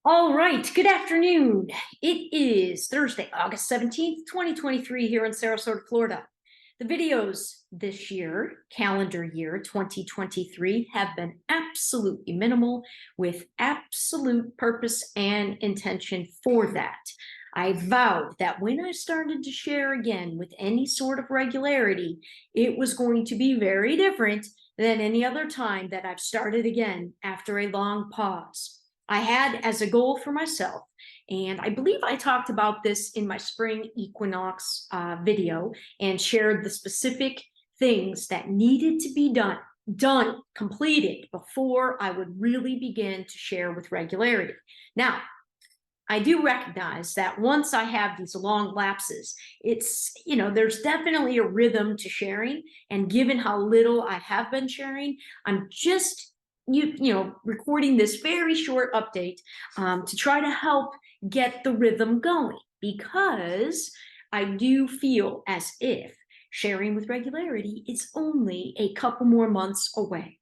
All right, good afternoon. It is Thursday, August 17th, 2023 here in Sarasota, Florida. The videos this year, calendar year 2023, have been absolutely minimal with absolute purpose and intention for that. I vowed that when I started to share again with any sort of regularity, it was going to be very different than any other time that I've started again after a long pause. I had as a goal for myself, and I believe I talked about this in my spring equinox video and shared the specific things that needed to be done, completed before I would really begin to share with regularity. Now, I do recognize that once I have these long lapses, there's definitely a rhythm to sharing. And given how little I have been sharing, I'm just, recording this very short update to try to help get the rhythm going because I do feel as if sharing with regularity is only a couple more months away.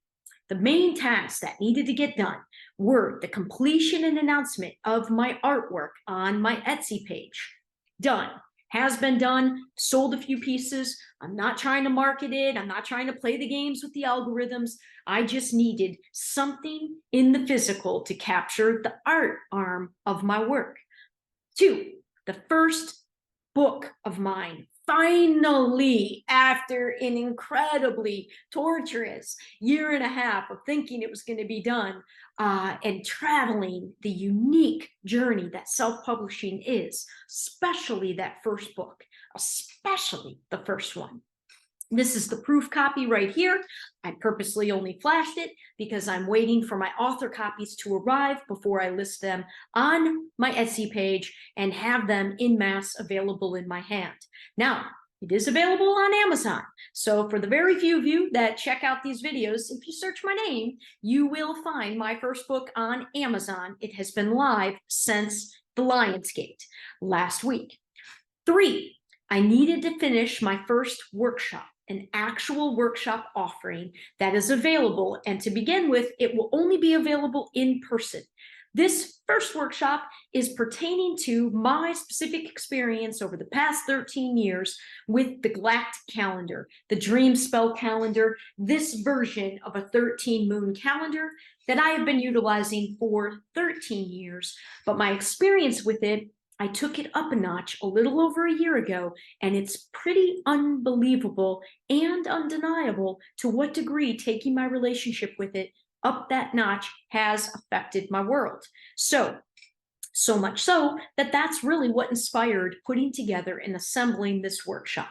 The main tasks that needed to get done were the completion and announcement of my artwork on my Etsy page. Done. Has been done, sold a few pieces. I'm not trying to market it. I'm not trying to play the games with the algorithms. I just needed something in the physical to capture the art arm of my work. Two, the first book of mine finally, after an incredibly torturous year and a half of thinking it was going to be done and traveling the unique journey that self-publishing is, especially that first book, especially the first one. This is the proof copy right here. I purposely only flashed it because I'm waiting for my author copies to arrive before I list them on my Etsy page and have them in mass available in my hand. Now, it is available on Amazon. So for the very few of you that check out these videos, if you search my name, you will find my first book on Amazon. It has been live since the Lionsgate last week. Three, I needed to finish my first workshop, an actual workshop offering that is available. And to begin with, it will only be available in person. This first workshop is pertaining to my specific experience over the past 13 years with the Galactic calendar, the Dream Spell calendar, this version of a 13 moon calendar that I have been utilizing for 13 years. But my experience with it, I took it up a notch a little over a year ago, and it's pretty unbelievable and undeniable to what degree taking my relationship with it up that notch has affected my world. So much so that that's really what inspired putting together and assembling this workshop.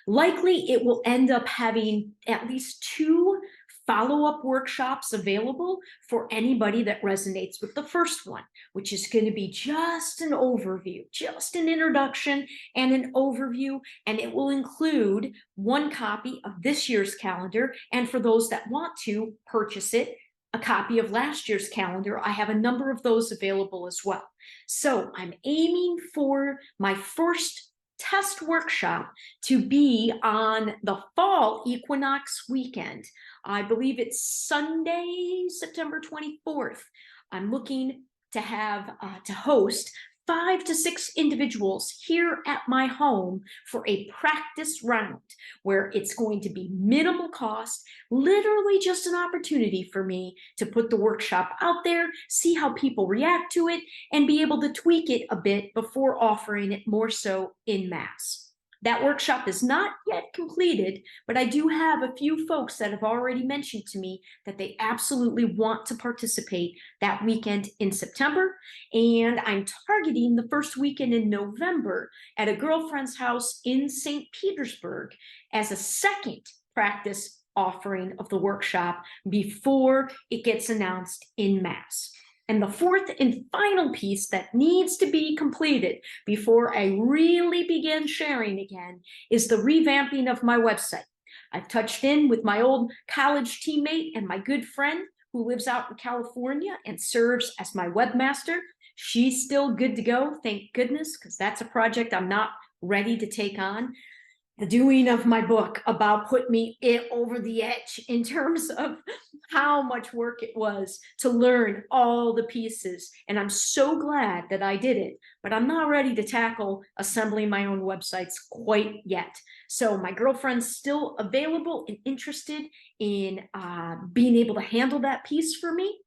Likely it will end up having at least 2 follow-up workshops available for anybody that resonates with the first one, which is going to be just an overview, just an introduction and an overview, and it will include 1 copy of this year's calendar, and for those that want to purchase it, a copy of last year's calendar. I have a number of those available as well. So I'm aiming for my first test workshop to be on the fall equinox weekend. I believe it's Sunday, September 24th. I'm looking to have to host 5 to 6 individuals here at my home for a practice round where it's going to be minimal cost, literally just an opportunity for me to put the workshop out there, see how people react to it, and be able to tweak it a bit before offering it more so in mass. That workshop is not yet completed, but I do have a few folks that have already mentioned to me that they absolutely want to participate that weekend in September. And I'm targeting the first weekend in November at a girlfriend's house in St. Petersburg as a second practice offering of the workshop before it gets announced in mass. And the fourth and final piece that needs to be completed before I really begin sharing again is the revamping of my website. I've touched in with my old college teammate and my good friend who lives out in California and serves as my webmaster. She's still good to go, thank goodness, because that's a project I'm not ready to take on. the doing of my book about put me over the edge in terms of how much work it was to learn all the pieces. And I'm so glad that I did it, but I'm not ready to tackle assembling my own websites quite yet. So my girlfriend's still available and interested in being able to handle that piece for me.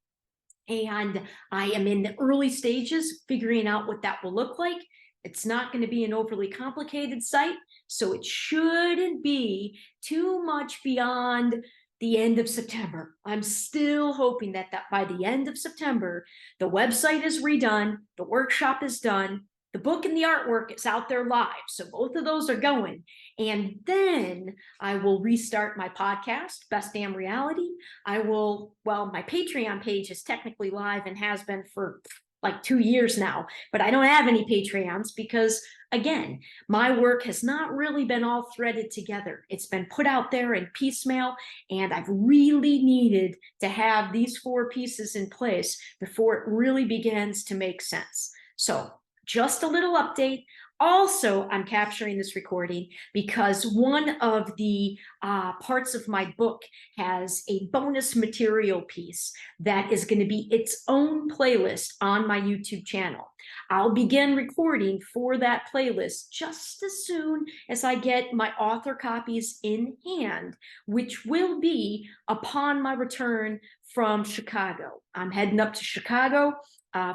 And I am in the early stages figuring out what that will look like. It's not going to be an overly complicated site, so it shouldn't be too much beyond the end of September. I'm still hoping that by the end of September, the website is redone, the workshop is done, the book and the artwork is out there live. So both of those are going. And then I will restart my podcast, Best Damn Reality. Well, my Patreon page is technically live and has been for like 2 years now, but I don't have any Patreons because, again, my work has not really been all threaded together. It's been put out there in piecemeal, and I've really needed to have these 4 pieces in place before it really begins to make sense. So just a little update. Also, I'm capturing this recording because one of the parts of my book has a bonus material piece that is going to be its own playlist on my YouTube channel. I'll begin recording for that playlist just as soon as I get my author copies in hand, which will be upon my return from Chicago. I'm heading up to Chicago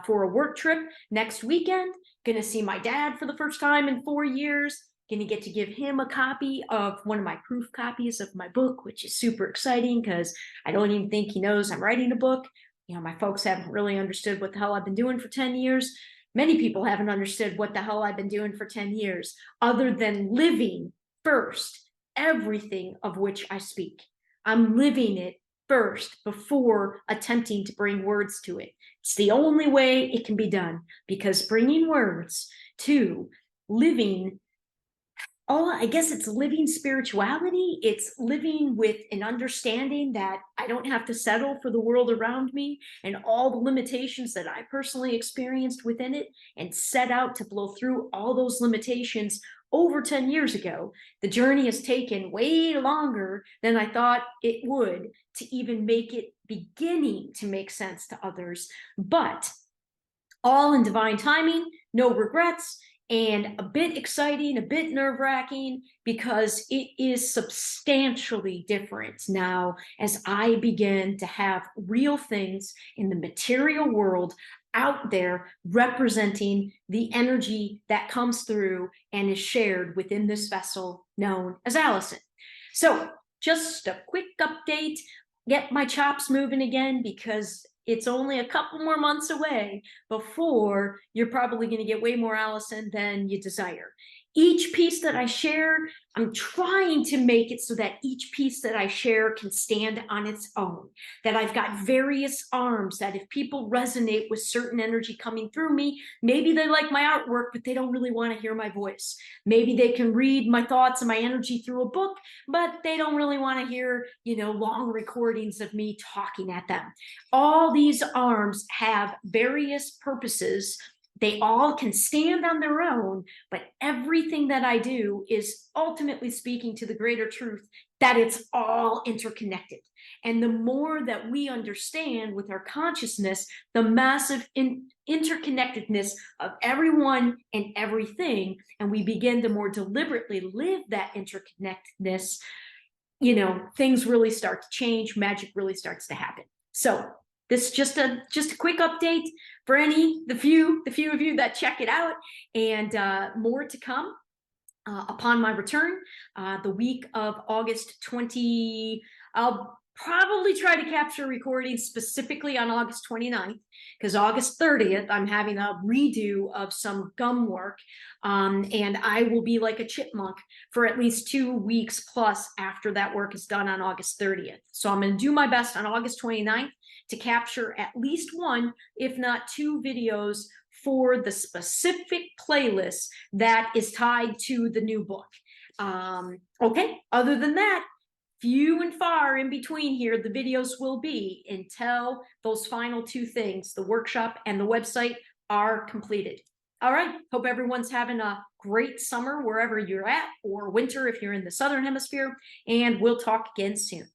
for a work trip next weekend. Gonna see my dad for the first time in 4 years. Gonna get to give him a copy of one of my proof copies of my book, which is super exciting because I don't even think he knows I'm writing a book. You know, my folks haven't really understood what the hell I've been doing for 10 years. Many people haven't understood what the hell I've been doing for 10 years, other than living first everything of which I speak. I'm living it first before attempting to bring words to it. It's the only way it can be done, because bringing words to living, I guess it's living spirituality. It's living with an understanding that I don't have to settle for the world around me and all the limitations that I personally experienced within it, and set out to blow through all those limitations over 10 years ago. The journey has taken way longer than I thought it would to even make it beginning to make sense to others, but all in divine timing, no regrets, and a bit exciting, a bit nerve-wracking, because it is substantially different now as I begin to have real things in the material world out there representing the energy that comes through and is shared within this vessel known as Alyson. So just a quick update, get my chops moving again, because it's only a couple more months away before you're probably going to get way more Alyson than you desire. Each piece that I share, I'm trying to make it so that each piece that I share can stand on its own, that I've got various arms, that if people resonate with certain energy coming through me, maybe they like my artwork, but they don't really want to hear my voice. Maybe they can read my thoughts and my energy through a book, but they don't really want to hear, long recordings of me talking at them. All these arms have various purposes. They all can stand on their own, but everything that I do is ultimately speaking to the greater truth that it's all interconnected. And the more that we understand with our consciousness the massive interconnectedness of everyone and everything, and we begin to more deliberately live that interconnectedness, things really start to change, magic really starts to happen. So this is just a quick update for the few of you that check it out, and more to come upon my return the week of August 20. I'll probably try to capture recordings specifically on August 29th, because August 30th, I'm having a redo of some gum work, and I will be like a chipmunk for at least 2 weeks plus after that work is done on August 30th. So I'm going to do my best on August 29th to capture at least 1, if not 2 videos for the specific playlist that is tied to the new book. Okay, other than that, few and far in between here, the videos will be until those final 2 things, the workshop and the website, are completed. All right. Hope everyone's having a great summer wherever you're at, or winter if you're in the Southern Hemisphere, and we'll talk again soon.